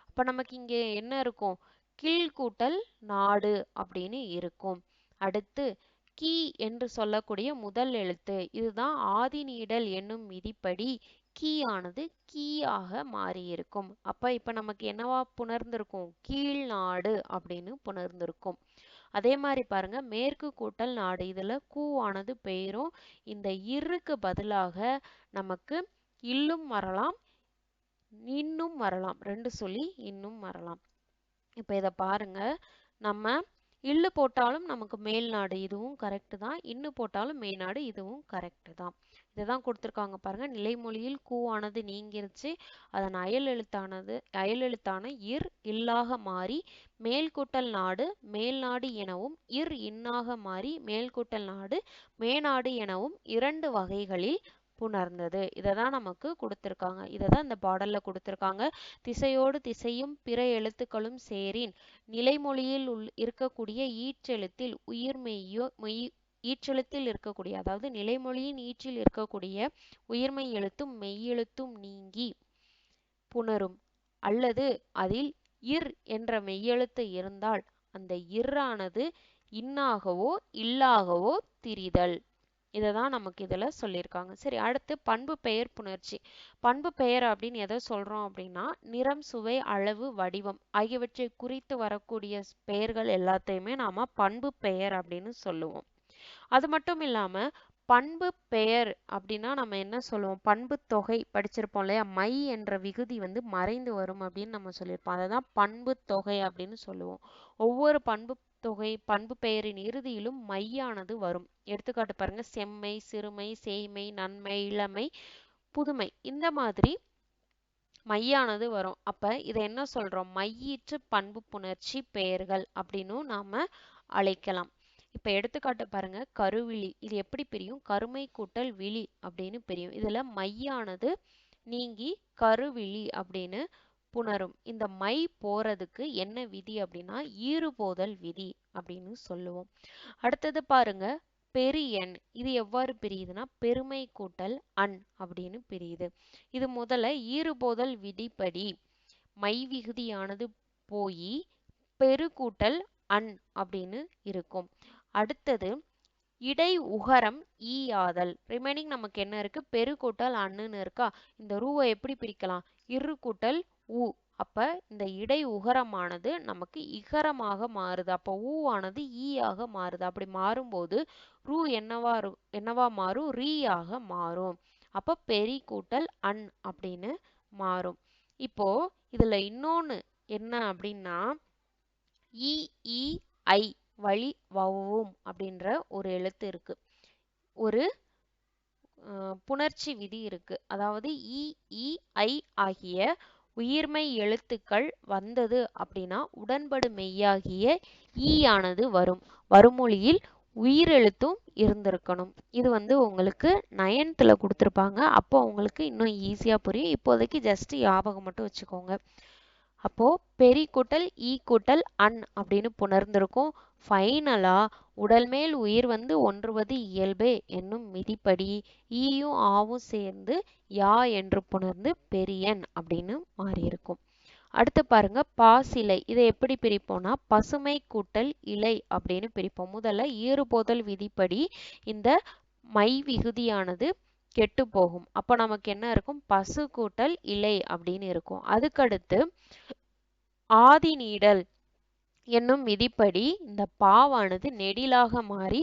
அப்ப நமக்கு இங்க என்ன இருக்கும், கீழ் கூட்டல் நாடு அப்படின்னு இருக்கும். அடுத்து கீ என்று சொல்லக்கூடிய முதல் எழுத்து, இதுதான் ஆதி நீடல் என்னும் விதிப்படி கீ ஆனது கீயாக மாறி இருக்கும். அப்ப இப்ப நமக்கு என்னவா புணர்ந்திருக்கும், கீழ் நாடு அப்படின்னு புணர்ந்திருக்கும். அதே மாதிரி பாருங்க மேற்கு கூட்டல் நாடு, இதுல கூவானது பெயரும். இந்த இருக்கு பதிலாக நமக்கு இல்லும் வரலாம், இன்னும் வரலாம், ரெண்டு சொல்லி இன்னும் வரலாம். இப்ப இத பாருங்க, நம்ம இல்லு போட்டாலும் நமக்கு மேல்நாடு, இதுவும் கரெக்ட் தான். இன்னு போட்டாலும் மேல்நாடு, இதுவும் கரெக்ட் தான். இதுதான் கொடுத்திருக்காங்க பாருங்க. நிலைமொழியில் கூவானது நீங்கிருச்சு, அதன் அயல் எழுத்தான இர் இல்லாக மாறி மேல் கூட்டல் நாடு மேல்நாடு எனவும், இர் இன்னாக மாறி மேல் கூட்டல் நாடு மேநாடு எனவும் இரண்டு வகைகளில் புணர்ந்தது. இததான் நமக்கு கொடுத்திருக்காங்க. இததான் இந்த பாடல்ல கொடுத்திருக்காங்க. திசையோடு திசையும் பிற எழுத்துக்களும் சேரின் நிலைமொழியில் இருக்கக்கூடிய ஈற்றெழுத்தில் உயிர் ஈற்றெழுத்தில் இருக்கக்கூடிய, அதாவது நிலைமொழியின் ஈற்றில் இருக்கக்கூடிய உயிர்மெய் எழுத்தும் மெய்யெழுத்தும் நீங்கி புணரும், அல்லது அதில் இர் என்ற மெய்யெழுத்து இருந்தால் அந்த இர்ரானது இன்னாகவோ இல்லாகவோ திரிதல். இததான் நமக்கு இதுல சொல்லியிருக்காங்க. சரி, அடுத்து பண்பு பெயர் புணர்ச்சி. பண்பு பெயர் அப்படின்னு எதை சொல்றோம் அப்படின்னா, நிறம், சுவை, அளவு, வடிவம் ஆகியவற்றை குறித்து வரக்கூடிய பெயர்கள் எல்லாத்தையுமே நாம பண்பு பெயர் அப்படின்னு சொல்லுவோம். அது மட்டும் இல்லாம பண்பு பெயர் அப்படின்னா நம்ம என்ன சொல்லுவோம், பண்பு தொகை படிச்சிருப்போம் இல்லையா, மை என்ற விகுதி வந்து மறைந்து வரும் அப்படின்னு நம்ம சொல்லியிருப்போம். அததான் பண்பு தொகை அப்படின்னு சொல்லுவோம். ஒவ்வொரு பண்பு பெயரின் இறுதியிலும் மையானது வரும். எடுத்துக்காட்டு பாருங்க, செம்மை, சிறுமை, சேய்மை, நன்மை, இளமை, புதுமை, இந்த மாதிரி மையானது வரும். அப்ப இதை என்ன சொல்றோம், மையீற்று பண்பு புணர்ச்சி பெயர்கள் அப்படின்னு நாம அழைக்கலாம். இப்ப எடுத்துக்காட்டு பாருங்க, கருவிழி, இது எப்படி பிரியும், கருமை கூட்டல் விழி அப்படின்னு பிரியும். இதுல மையானது நீங்கி கருவிழி அப்படின்னு புணரும். இந்த மை போறதுக்கு என்ன விதி அப்படின்னா ஈறுபோதல் விதி அப்படின்னு சொல்லுவோம். அடுத்தது பாருங்க, பெரியன், இது எவ்வாறு பிரியுதுன்னா பெருமை கூட்டல் அன் அப்படின்னு பிரியுது. இது முதல்ல ஈறுபோதல் விதிப்படி மை விகுதியானது போய் பெருக்கூட்டல் அன் அப்படின்னு இருக்கும். அடுத்தது இடை உகரம் ஈயாதல். ரிமைனிங் நமக்கு என்ன இருக்கு, பெரு கூட்டல் அண்ணுன்னு இருக்கா. இந்த ரூவை எப்படி பிரிக்கலாம், இரு கூட்டல் ஊ. அப்ப இந்த இடை உகரமானது நமக்கு இகரமாக மாறுது. அப்ப ஊவானது ஈயாக மாறுது. அப்படி மாறும்போது ரூ என்னவா மாறும், ரீயாக மாறும். அப்ப பெரி கூட்டல் அன் அப்படின்னு மாறும். இப்போ இதுல இன்னொன்னு என்ன அப்படின்னா, இ இ ஐ வழி வவும் அப்படின்ற ஒரு எழுத்து இருக்கு, ஒரு புணர்ச்சி விதி இருக்கு. அதாவது இ இ ஐ ஆகிய உயிர்மெய் எழுத்துக்கள் வந்தது அப்படின்னா உடன்படு மெய்யாகிய ஈ ஆனது வரும். வருமொழியில் உயிரெழுத்தும் இருந்திருக்கணும். இது வந்து உங்களுக்கு 9th கொடுத்துருப்பாங்க. அப்போ உங்களுக்கு இன்னும் ஈஸியா புரியும். இப்போதைக்கு ஜஸ்ட் ஞாபகம் மட்டும் வச்சுக்கோங்க. அப்போ பெரி கூட்டல் ஈ கூட்டல் அன் அப்படின்னு புணர்ந்திருக்கும். ஃபைனலா உடல் மேல் உயிர் வந்து ஒன்றுவது இயல்பே என்னும் மிதிப்படி ஈயும் ஆவும் சேர்ந்து யா என்று புணர்ந்து பெரியன் அப்படின்னு மாறி இருக்கும். அடுத்து பாருங்க, பாசிலை, இதை எப்படி பிரிப்போம்னா பசுமை கூட்டல் இலை அப்படின்னு பிரிப்போம். முதல்ல ஈறுபோதல் விதிப்படி இந்த மை விகுதியானது கெட்டு போகும். அப்ப நமக்கு என்ன இருக்கும், பசு கூட்டல் இலை அப்படின்னு இருக்கும். அதுக்கடுத்து ஆதி நீடல் என்னும் விதிப்படி இந்த பாவானது நெடிலாக மாறி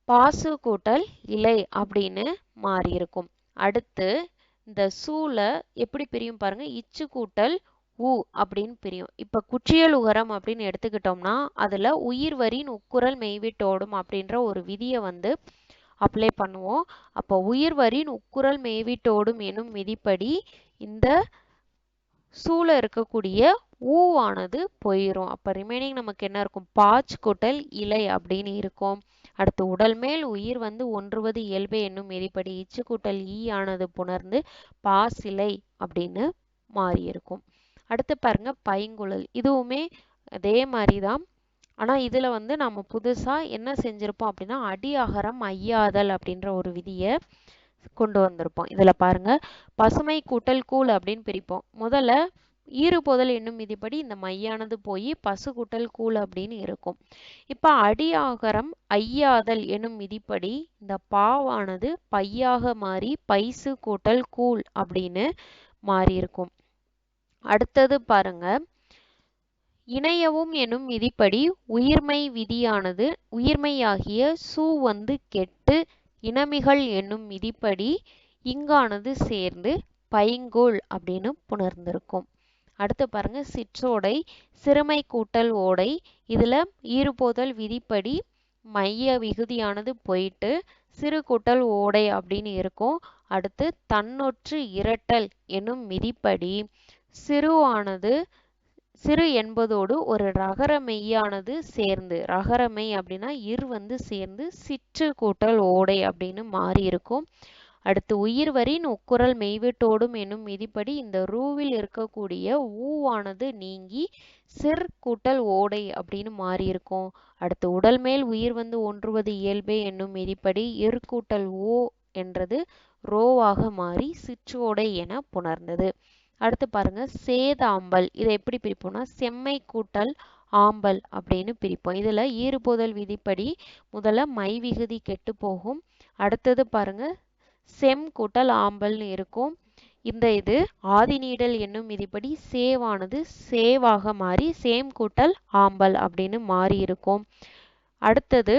பாசு கூட்டல் இலை அப்படின்னு மாறி இருக்கும். அடுத்து இந்த சூல எப்படி பிரியும் பாருங்க, இச்சு கூட்டல் ஊ அப்படின்னு பிரியும். இப்ப குற்றியல் உகரம் அப்படின்னு எடுத்துக்கிட்டோம்னா அதுல உயிர் வரின் உக்குரல் மெய்விட்டோடும் அப்படின்ற ஒரு விதியை வந்து அப்ளை பண்ணுவோம். அப்போ உயிர் வரின் உக்குரல் மெய்விட்டோடும் எனும் விதிப்படி இந்த சூழ இருக்கக்கூடிய ஊவானது போயிரும். அப்ப ரிமைனிங் நமக்கு என்ன இருக்கும், பாச் கூட்டல் இலை அப்படின்னு இருக்கும். அடுத்து உடல் மேல் உயிர் வந்து ஒன்றுவது இயல்பே என்னும் விதிப்படி இச்சு கூட்டல் ஈ ஆனது புணர்ந்து பாசிலை அப்படின்னு மாறி இருக்கும். அடுத்து பாருங்க, பைங்குழல், இதுவுமே அதே மாதிரிதான். ஆனா இதுல வந்து நம்ம புதுசா என்ன செஞ்சிருப்போம் அப்படின்னா அடி அகரம் ஐயாதல் அப்படின்ற ஒரு விதியை கொண்டு வந்திருப்போம். இதுல பாருங்க, பசுமை கூட்டல் கூழ் அப்படின்னு பிரிப்போம். முதல்ல ஈறுபோதல் என்னும் விதிப்படி இந்த மையானது போய் பசு கூட்டல் கூழ் அப்படின்னு இருக்கும். இப்ப அடியாகரம் ஐயாதல் என்னும் விதிப்படி இந்த பாவானது பையாக மாறி பைசு கூட்டல் கூழ் அப்படின்னு மாறி இருக்கும். அடுத்தது பாருங்க, இணையவும் எனும் விதிப்படி உயிர்மெய் விதியானது உயிர்மெய்யாகிய சு வந்து கெட்டு இனமிகள் என்னும் விதிப்படி இங்கானது சேர்ந்து பைங்கூழ் அப்படின்னு புணர்ந்திருக்கும். அடுத்து பாருங்க சிற்றோடை சிறுமை கூட்டல் ஓடை. இதுல ஈறுபோதல் விதிப்படி மைய விகுதியானது போயிட்டு சிறு கூட்டல் ஓடை அப்படின்னு இருக்கும். அடுத்து தன்னொற்று இரட்டல் என்னும் விதிப்படி சிறுவானது சிறு என்பதோடு ஒரு ரகர மெய்யானது சேர்ந்து, ரகரமெய் அப்படின்னா வந்து சேர்ந்து சிற்று கூட்டல் ஓடை அப்படின்னு மாறி இருக்கும். அடுத்து உயிர்வரின் உக்குரல் மெய்விட்டோடும் என்னும் விதிப்படி இந்த ரூவில் இருக்கக்கூடிய ஊவானது நீங்கி சிற் கூட்டல் ஓடை அப்படின்னு மாறி இருக்கும். அடுத்து உடல் மேல் உயிர் வந்து ஒன்றுவது இயல்பே என்னும் விதிப்படி கூட்டல் ஓ என்றது ரோவாக மாறி சிற்றோடை என புணர்ந்தது. அடுத்து பாருங்க சேதாம்பல். இதை எப்படி பிரிப்போம்னா செம்மை கூட்டல் ஆம்பல் அப்படின்னு பிரிப்போம். இதுல ஈறுபோதல் விதிப்படி முதல்ல மை விகுதி கெட்டு போகும். அடுத்தது பாருங்க செம் கூட்டல் ஆம்பல்னு இருக்கும். இது ஆதிநீடல் என்னும் விதிப்படி சேவானது சேவாக மாறி சேம் கூட்டல் ஆம்பல் அப்படின்னு மாறி இருக்கும். அடுத்தது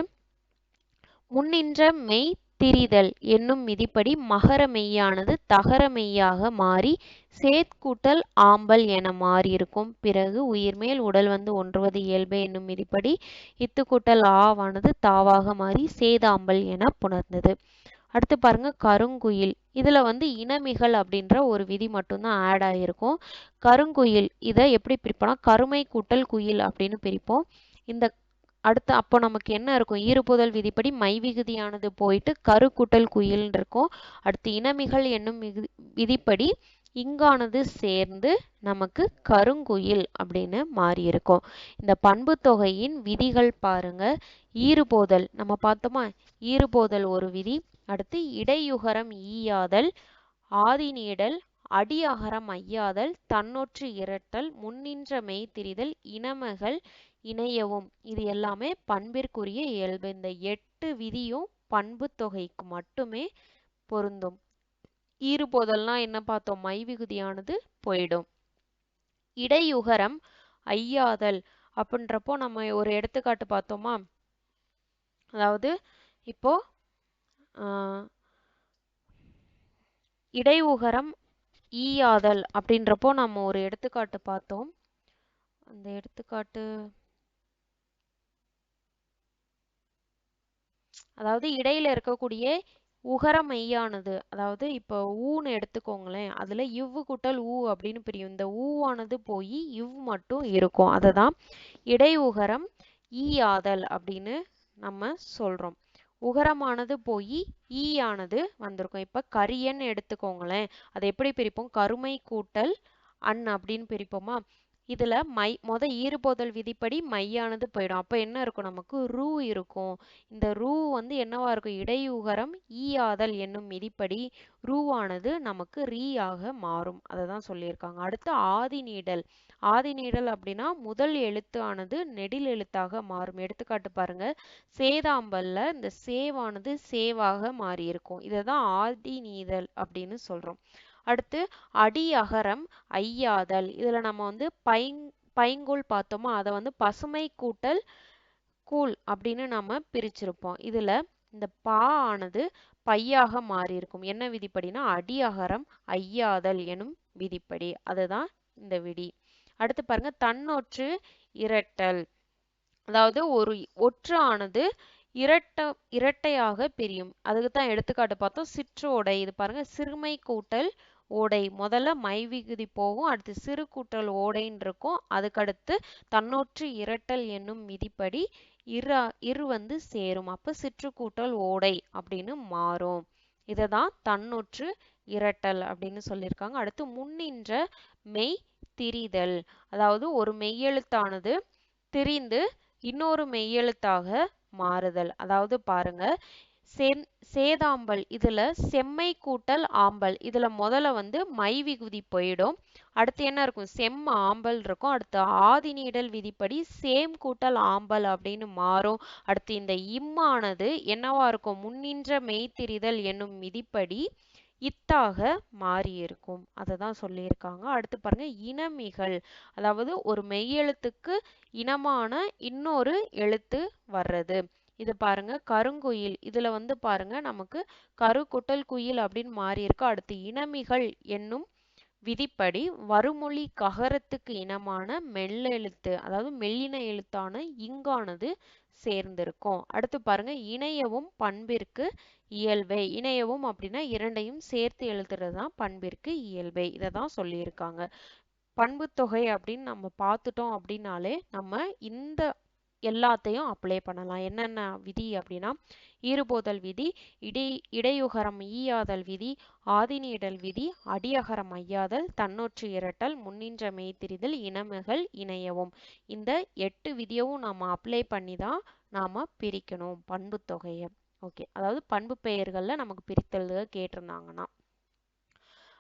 முன்னின்ற மெய் திரிதல் என்னும் விதிப்படி மகர மெய்யானது தகர மெய்யாக மாறி சேத்கூட்டல் ஆம்பல் என மாறி இருக்கும். பிறகு உயிர்மேல் உடல் வந்து ஒன்றுவது இயல்பு என்னும் விதிப்படி இத்துக்கூட்டல் ஆவானது தாவாக மாறி சேதாம்பல் என புணர்ந்தது. அடுத்து பாருங்க கருங்குயில். இதுல வந்து இனமிகள் அப்படின்ற ஒரு விதி மட்டும்தான் ஆட் ஆகிருக்கும். கருங்குயில் இதை எப்படி பிரிப்போம்னா கருமை கூட்டல் குயில் அப்படின்னு பிரிப்போம். இந்த அடுத்து அப்போ நமக்கு என்ன இருக்கும் ஈறுபுதல் விதிப்படி மை விகுதியானது போயிட்டு கரு கூட்டல் குயில் இருக்கும். அடுத்து இனமிகள் என்னும் விதிப்படி இங்கானது சேர்ந்து நமக்கு கருங்குயில் அப்படின்னு மாறி இருக்கும். இந்த பண்பு தொகையின் விதிகள் பாருங்க. ஈறுபோதல் நம்ம பார்த்தோமா, ஈறுபோதல் ஒரு விதி. அடுத்து இடையுகரம் ஈயாதல், ஆதிநீடல், அடி அகரம் ஐயாதல், தன்னொற்று இரட்டல், முன்னின்ற மெய் திரிதல், இனமகள் இணையவும், இது எல்லாமே பண்பிற்குரிய இயல்பு. இந்த 8 விதியும் பண்பு தொகைக்கு மட்டுமே பொருந்தும். ஈறுபோதல்னா என்ன பார்த்தோம், மை விகுதியானது போயிடும். இடையுகரம் ஐயாதல் அப்படின்றப்போ நம்ம ஒரு எடுத்துக்காட்டு பார்த்தோமா, அதாவது இப்போ இடையுகரம் ஈயாதல் அப்படின்றப்போ நம்ம ஒரு எடுத்துக்காட்டு பார்த்தோம். அந்த எடுத்துக்காட்டு அதாவது இடையில இருக்கக்கூடிய உகர மெய்யானது, அதாவது இப்போ ஊன்னு எடுத்துக்கோங்களேன், அதுல இவ்வு கூட்டல் ஊ அப்படின்னு பிரியும். இந்த ஊவானது போய் இவ் மட்டும் இருக்கும். அததான் இடையுகரம் ஈயாதல் அப்படின்னு நம்ம சொல்றோம். உகரமானது போய் ஈயானது வந்திருக்கும். இப்ப கரியன் எடுத்துக்கோங்களேன், அதை எப்படி பிரிப்போம், கருமை கூட்டல் அன் அப்படின்னு பிரிப்போமா. இதுல ஈறுபோதல் விதிப்படி மையானது போயிடும். அப்ப என்ன இருக்கும், நமக்கு ரூ இருக்கும். இந்த ரூ வந்து என்னவா இருக்கும், இடையுகரம் ஈயாதல் என்னும் விதிப்படி ரூவானது நமக்கு ரீயாக மாறும். அதை தான் சொல்லியிருக்காங்க. அடுத்து ஆதிநீடல். ஆதிநீடல் அப்படின்னா முதல் எழுத்து ஆனது நெடில் எழுத்தாக மாறும். எடுத்துக்காட்டு பாருங்க, சேதாம்பல்ல இந்த சேவானது சேவாக மாறி இருக்கும். இதை தான் ஆதிநீடல் அப்படின்னு சொல்றோம். அடுத்து அடி அகரம் ஐயாதல். இதுல நம்ம வந்து பைங்கூழ் பார்த்தோமா, அதை வந்து பசுமை கூட்டல் கூழ் அப்படின்னு நம்ம பிரிச்சிருப்போம். இதுல இந்த பா ஆனது பையாக மாறி இருக்கும். என்ன விதிப்படினா அடி அகரம் ஐயாதல் எனும் விதிப்படி. அதுதான் இந்த விதி. அடுத்து பாருங்க தன்னொற்று இரட்டல். அதாவது ஒரு ஒற்று ஆனது இரட்டையாக பிரியும். அதுக்கு தான் எடுத்துக்காட்டு பார்த்தோம் சிற்றோடை. இது பாருங்க சிறுமை கூட்டல் ஓடை. முதல்ல மை விகுதி போகும், அடுத்து சிறு கூட்டல் ஓடைன்னு இருக்கும். அதுக்கடுத்து தன்னொற்று இரட்டல் என்னும் விதிப்படி இரு வந்து சேரும். அப்ப சிற்று கூட்டல் ஓடை அப்படின்னு மாறும். இததான் தன்னொற்று இரட்டல் அப்படின்னு சொல்லியிருக்காங்க. அடுத்து முன்னின்ற மெய் திரிதல். அதாவது ஒரு மெய்யெழுத்தானது திரிந்து இன்னொரு மெய்யெழுத்தாக மாறுதல். அதாவது பாருங்க சேதாம்பல், இதுல செம்மை கூட்டல் ஆம்பல். இதுல முதல்ல வந்து மை விகுதி போயிடும். அடுத்து என்ன இருக்கும், செம் ஆம்பல் இருக்கும். அடுத்து ஆதிநீடல் விதிப்படி சேம் கூட்டல் ஆம்பல் அப்படின்னு மாறும். அடுத்து இந்த இம்மானது என்னவா இருக்கும், முன்னின்ற மெய்த்திரிதல் என்னும் விதிப்படி இத்தாக மாறி இருக்கும். அதை தான் சொல்லியிருக்காங்க. அடுத்து பாருங்க இனமிகள், அதாவது ஒரு மெய்யெழுத்துக்கு இனமான இன்னொரு எழுத்து வர்றது. இது பாருங்க கருங்குயில், இதுல வந்து பாருங்க நமக்கு கரு குட்டல் குயில் அப்படின்னு மாறி இருக்கு. அடுத்து இனமிகள் என்னும் விதிப்படி வருமொழி ககரத்துக்கு இனமான மெல்லெழுத்து, அதாவது மெல்லின எழுத்தான இங்கானது சேர்ந்திருக்கும். அடுத்து பாருங்க இணையவும் பண்பிற்கு இயல்பே. இணையவும் அப்படின்னா இரண்டையும் சேர்த்து எழுதுறது தான் பண்பிற்கு இயல்பே. இதை தான் சொல்லியிருக்காங்க. பண்புத்தொகை அப்படின்னு நம்ம பார்த்துட்டோம் அப்படின்னாலே நம்ம இந்த எல்லாத்தையும் அப்ளை பண்ணலாம். என்னென்ன விதி அப்படின்னா ஈறுபோதல் விதி, இடையுகரம் ஈயாதல் விதி, ஆதிநீடல் விதி, அடியகரம் ஐயாதல், தன்னொற்று இரட்டல், முன்னின்ற மெய்திரிதல், இனமிகள், இணையவும். இந்த 8 விதியவும் நாம அப்ளை பண்ணி தான் நாம பிரிக்கணும் பண்பு தொகையை. ஓகே, அதாவது பண்பு பெயர்கள்ல நமக்கு பிரித்தெழுத கேட்டிருந்தாங்கன்னா.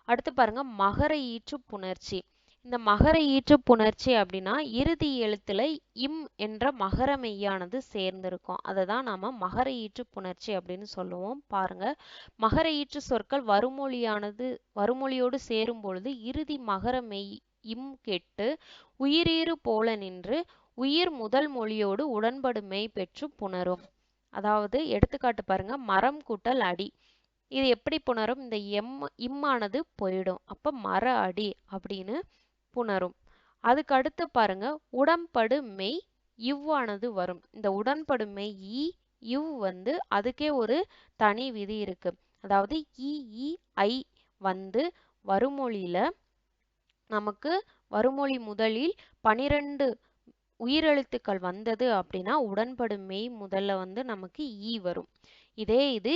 அடுத்து பாருங்க மகர ஈற்று புணர்ச்சி. இந்த மகர ஈற்று புணர்ச்சி அப்படின்னா இறுதி எழுத்துல இம் என்ற மகர மெய்யானது சேர்ந்திருக்கும். அதை தான் நாம மகர ஈற்று புணர்ச்சி அப்படின்னு சொல்லுவோம். பாருங்க மகர ஈற்று சொற்கள் வருமொழியோடு சேரும் பொழுது இறுதி மகர மெய் இம் கெட்டு உயிரீறு போல நின்று உயிர் முதல் மொழியோடு உடன்படு மெய் பெற்று புணரும். அதாவது எடுத்துக்காட்டு பாருங்க மரம் கூட்டல் அடி, இது எப்படி புணரும்? இந்த இம்மானது போயிடும், அப்ப மர அடி அப்படின்னு புணரும். அதுக்கு அடுத்து பாருங்க உடன்படு மெய் இவ்வானது வரும். இந்த உடன்படு மெய் இவ் வந்து அதுக்கே ஒரு தனி விதி இருக்கு. அதாவது ஐ வந்து வருமொழியில நமக்கு வருமொழி முதலில் 12 உயிரெழுத்துக்கள் வந்தது அப்படின்னா உடன்படு மெய் முதல்ல வந்து நமக்கு வரும். இதே இது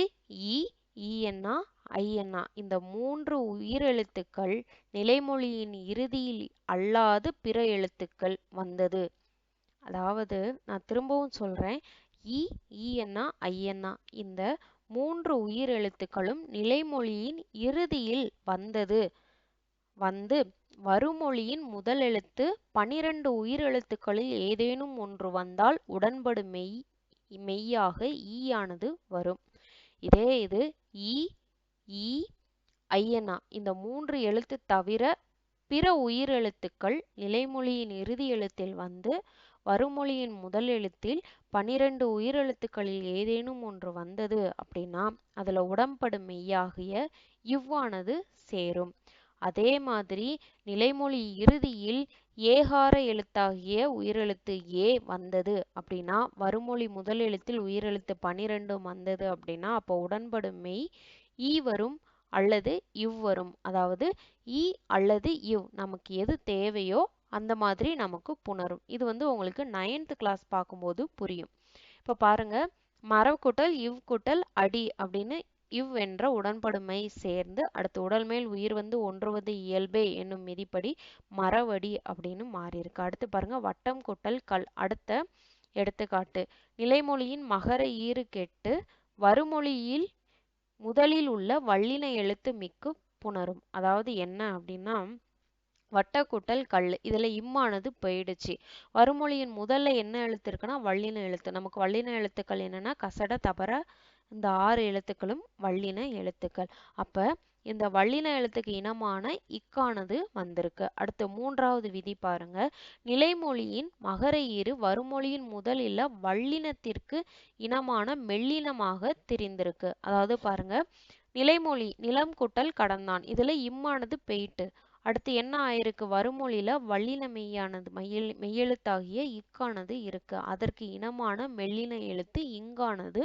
ஈஎன்னா ஐஎன்னா இந்த 3 உயிரெழுத்துக்கள் நிலைமொழியின் இறுதியில் அல்லாது பிற எழுத்துக்கள் வந்தது. அதாவது நான் திரும்பவும் சொல்றேன், ஈஎன்னா ஐஎன்னா இந்த 3 உயிரெழுத்துக்களும் நிலைமொழியின் இறுதியில் வந்து வருமொழியின் முதல் எழுத்து 12 உயிரெழுத்துக்களில் ஏதேனும் ஒன்று வந்தால் உடன்படு மெய்யாக ஈயானது வரும். இதே இது ஐஎன்னா இந்த 3 எழுத்து தவிர பிற உயிரெழுத்துக்கள் நிலைமொழியின் இறுதி எழுத்தில் வந்து வருமொழியின் முதல் எழுத்தில் 12 உயிரெழுத்துக்களில் ஏதேனும் ஒன்று வந்தது அப்படின்னா அதுல உடன்படு மெய்யாகிய இவ்வானது சேரும். அதே மாதிரி நிலைமொழி இறுதியில் ஏகார எழுத்தாகிய உயிரெழுத்து வந்தது அப்படின்னா வருமொழி முதல் எழுத்தில் உயிரெழுத்து 12 வந்தது அப்படின்னா அப்போ உடன்படு மெய் வரும் அல்லது இவ் வரும். அதாவது அல்லது இவ் நமக்கு எது தேவையோ அந்த மாதிரி நமக்கு புணரும். இது வந்து உங்களுக்கு 9th கிளாஸ் பார்க்கும்போது புரியும். இப்போ பாருங்க மரக்கூட்டல் இவ் கூட்டல் அடி அப்படின்னு இவ் என்ற உடன்படுமை சேர்ந்து அடுத்து உடல் மேல் உயிர் வந்து ஒன்றுவது இயல்பே என்னும் விதிப்படி மரவடி அப்படின்னு மாறி இருக்கு. அடுத்து பாருங்க வட்டம் கூட்டல் கல். அடுத்த எடுத்துக்காட்டு நிலைமொழியின் மகர ஈறு கெட்டு வருமொழியில் முதலில் உள்ள வல்லின எழுத்து மிக்கு புணரும். அதாவது என்ன அப்படின்னா வட்ட கூட்டல் கல், இதுல இம்மானது போயிடுச்சு. வருமொழியின் முதல்ல என்ன எழுத்து இருக்குன்னா வல்லின எழுத்து. நமக்கு வல்லின எழுத்துக்கள் என்னன்னா கசட தபர இந்த 6 எழுத்துக்களும் வல்லின எழுத்துக்கள். அப்ப இந்த வல்லின எழுத்துக்கு இனமான இக்கானது வந்திருக்கு. அடுத்து 3வது விதி பாருங்க நிலைமொழியின் மகர ஈறு வருமொழியின் முதலில் வல்லினத்திற்கு இனமான மெல்லினமாக திரிந்திருக்கு. அதாவது பாருங்க நிலைமொழி நிலம் கூட்டல் கடந்தான், இதுல இம்மானது பெயிட்டு. அடுத்து என்ன ஆயிருக்கு? வருமொழியில வல்லின மெய்யானது மெய்யெழுத்தாகிய இக்கானது இருக்கு. அதற்கு இனமான மெல்லின எழுத்து இங்கானது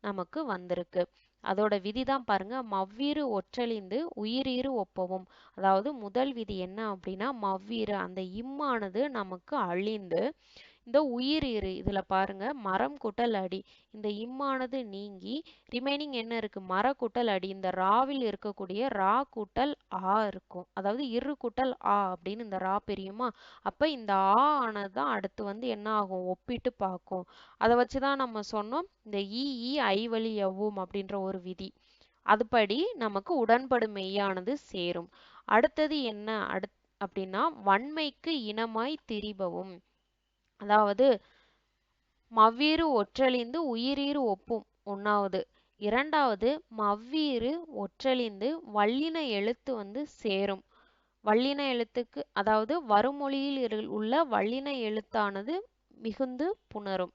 நமக்கு வந்திருக்கு. அதோட விதிதான் பாருங்க மவ்வீறு ஒற்றழிந்து உயிரீறு ஒப்பவும். அதாவது முதல் விதி என்ன அப்படின்னா மவ்வீறு அந்த இம்மானது நமக்கு அழிந்து இந்த உயிரீறு இதுல பாருங்க மரம் கூட்டல் அடி இந்த இம்மானது நீங்கி ரிமைனிங் என்ன இருக்கு? மர கூட்டல் அடி. இந்த ராவில் இருக்கக்கூடிய ரா கூட்டல் ஆ இருக்கும். அதாவது இரு கூட்டல் ஆ அப்படின்னு இந்த ரா பிரியுமா? அப்ப இந்த ஆ ஆனதுதான் அடுத்து வந்து என்ன ஆகும்? ஒப்பிட்டு பார்க்கும். அதை வச்சுதான் நம்ம சொன்னோம் இந்த ஐ வழி எவ்வும் அப்படின்ற ஒரு விதி. அதுபடி நமக்கு உடன்படு மெய்யானது சேரும். அடுத்தது என்ன அப்படின்னா வன்மைக்கு இனமாய் திரிபவும். அதாவது மவ்வீறு ஒற்றழிந்து உயிரீறு ஒப்பும் 1வது. இரண்டாவது மவ்வீறு ஒற்றழிந்து வல்லின எழுத்து வந்து சேரும். வல்லின எழுத்துக்கு அதாவது வருமொழியில் உள்ள வல்லின எழுத்தானது மிகுந்து புணரும்.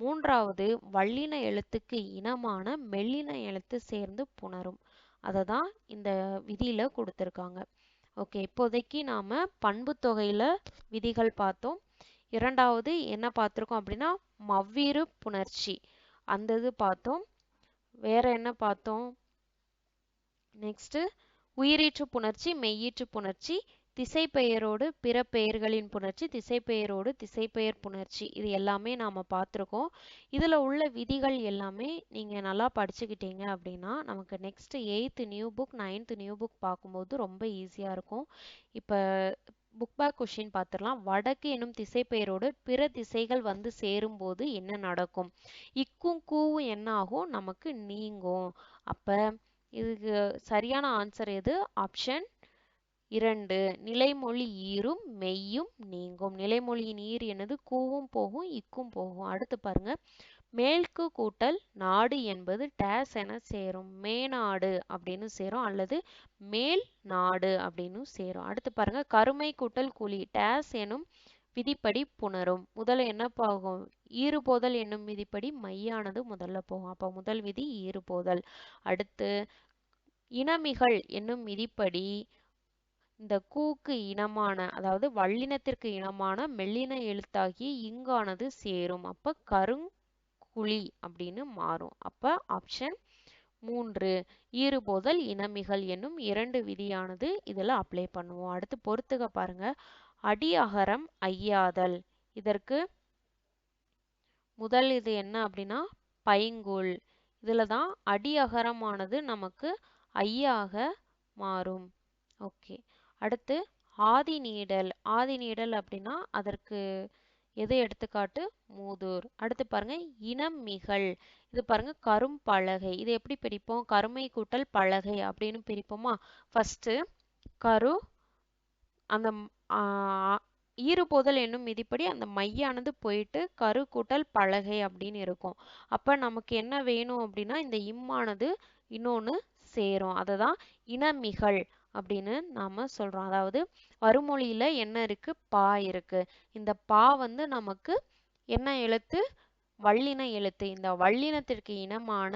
மூன்றாவது வல்லின எழுத்துக்கு இனமான மெல்லின எழுத்து சேர்ந்து புணரும். அதை தான் இந்த விதியில கொடுத்துருக்காங்க. ஓகே, இப்போதைக்கு நாம பண்பு தொகையில விதிகள் பார்த்தோம். இரண்டாவது என்ன பார்த்துருக்கோம் அப்படின்னா மவ்வீறு புணர்ச்சி அந்த இது பார்த்தோம். வேற என்ன பார்த்தோம்? நெக்ஸ்ட் உயிரீற்று புணர்ச்சி, மெய்யீற்று புணர்ச்சி, திசைப்பெயரோடு பிற பெயர்களின் புணர்ச்சி, திசைப்பெயரோடு திசைப்பெயர் புணர்ச்சி, இது எல்லாமே நாம பார்த்துருக்கோம். இதுல உள்ள விதிகள் எல்லாமே நீங்க நல்லா படிச்சுக்கிட்டீங்க அப்படின்னா நமக்கு next 8th new book 9th new book பார்க்கும்போது ரொம்ப ஈஸியா இருக்கும். இப்ப புக் பேக் கொஸ்டின் பார்த்துடலாம். வடக்கு எனும் திசைப்பெயரோடு பிற திசைகள் வந்து சேரும்போது என்ன நடக்கும்? இக்கும் கூவும் என்ன ஆகும்? நமக்கு நீங்கும். அப்ப இதுக்கு சரியான ஆன்சர் எது? ஆப்ஷன் 2. நிலைமொழி ஈரும் மெய்யும் நீங்கும். நிலைமொழியின் ஈர் என்னது? கூவும் போகும், இக்கும் போகும். அடுத்து பாருங்க, மேல்கு கூட்டல் நாடு என்பது டேஸ் என சேரும். மேநாடு அப்படின்னு சேரும் அல்லது மேல் நாடு அப்படின்னு சேரும். அடுத்து பாருங்க, கருமை கூட்டல் குழி டேஸ் எனும் விதிப்படி புணரும். முதல்ல என்ன போகும்? ஈறுபோதல் என்னும் விதிப்படி மையானது முதல்ல போகும். அப்ப முதல் விதி ஈறுபோதல். அடுத்து இனமிகள் என்னும் விதிப்படி இந்த கூக்கு இனமான அதாவது வல்லினத்திற்கு இனமான மெல்லின எழுத்தாகி இங்கானது சேரும். அப்ப கருங்குழி அப்படின்னு மாறும். அப்ப ஆப்ஷன் 3 ஈறுபோதல் இனமிகள் என்னும் 2 விதியானது இதுல அப்ளை பண்ணுவோம். அடுத்து பொறுத்துக பாருங்க. அடி அகரம் ஐயாதல், இதற்கு முதல் இது என்ன அப்படின்னா பைங்குல். இதுல தான் அடி அகரமானது நமக்கு ஐயாக மாறும். ஓகே, அடுத்து ஆதி நீடல். ஆதி நீடல் அப்படின்னா அதற்கு எது எடுத்துக்காட்டு? மூதூர். அடுத்து பாருங்க இனமிகள். இது பாருங்க கரும்பலகை. இது எப்படி பிரிப்போம்? கருமை கூட்டல் பலகை அப்படின்னு பிரிப்போமா? ஃபர்ஸ்ட் கரு அந்த ஈறுபோதல் என்னும் விதிப்படி அந்த மையானது போயிட்டு கரு கூட்டல் பலகை அப்படின்னு இருக்கும். அப்ப நமக்கு என்ன வேணும் அப்படின்னா இந்த இம்மானது இன்னொன்னு சேரும். அததான் இனமிகள் அப்படின்னு நாம சொல்றோம். அதாவது வருமொழியில என்ன இருக்கு? பா இருக்கு. இந்த பா வந்து நமக்கு என்ன எழுத்து? வல்லின எழுத்து. இந்த வல்லினத்திற்கு இனமான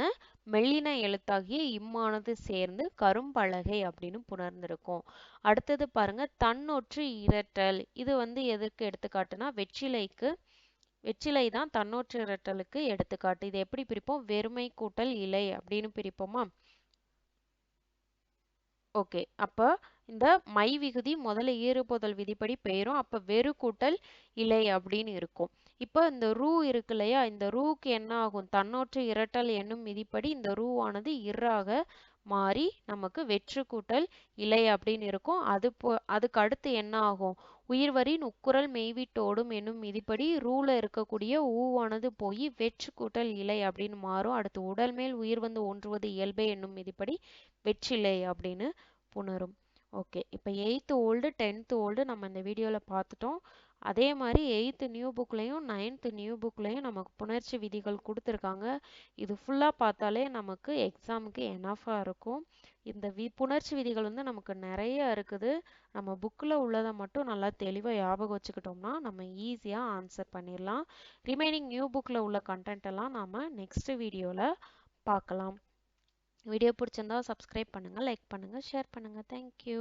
மெல்லின எழுத்தாகிய இம்மானது சேர்ந்து கரும்பலகை அப்படின்னு புணர்ந்திருக்கும். அடுத்தது பாருங்க தன்னொற்று இரட்டல். இது வந்து எதற்கு எடுத்துக்காட்டுனா வெற்றிலைக்கு. வெற்றிலை தான் தன்னொற்று இரட்டலுக்கு எடுத்துக்காட்டு. இது எப்படி பிரிப்போம்? வெறுமை கூட்டல் இலை அப்படின்னு பிரிப்போமா? ஓகே, அப்ப இந்த மை விகுதி முதல்ல ஈறுபோதல் விதிப்படி பெயரும். அப்ப வெறு கூட்டல் இலை அப்படின்னு இருக்கும். இப்போ இந்த ரூ இருக்கு இல்லையா? இந்த ரூக்கு என்ன ஆகும்? தன்னொற்று இரட்டல் என்னும் விதிப்படி இந்த ரூவானது இறாக மாறி நமக்கு வெற்று கூட்டல் இலை அப்படின்னு இருக்கும். அதுக்கு அடுத்து என்ன ஆகும்? உயிர்வரின் உக்குரல் மெய்விட்டோடும் என்னும் விதிப்படி ரூல இருக்கக்கூடிய ஊவானது போய் வெற்று கூட்டல் இலை அப்படின்னு மாறும். அடுத்து உடல் மேல் உயிர் வந்து ஒன்றுவது இயல்பே என்னும் விதிப்படி வெற்றிலை அப்படின்னு புணரும். ஓகே, இப்போ 8th ஓல்டு 10th ஓல்டு நம்ம இந்த வீடியோவில் பார்த்துட்டோம். அதே மாதிரி 8th நியூ புக்லையும் 9th நியூ புக்லையும் நமக்கு புணர்ச்சி விதிகள் கொடுத்துருக்காங்க. இது ஃபுல்லாக பார்த்தாலே நமக்கு எக்ஸாமுக்கு எனஃபாக இருக்கும். இந்த புணர்ச்சி விதிகள் வந்து நமக்கு நிறைய இருக்குது. நம்ம புக்கில் உள்ளதை மட்டும் நல்லா தெளிவாக ஞாபகம் வச்சுக்கிட்டோம்னா நம்ம ஈஸியாக ஆன்சர் பண்ணிடலாம். ரிமைனிங் நியூ புக்கில் உள்ள கண்டென்ட் எல்லாம் நாம் நெக்ஸ்ட் வீடியோவில் பார்க்கலாம். வீடியோ பிடிச்சிருந்தா சப்ஸ்கிரைப் பண்ணுங்கள், லைக் பண்ணுங்கள், ஷேர் பண்ணுங்கள். தேங்க்யூ.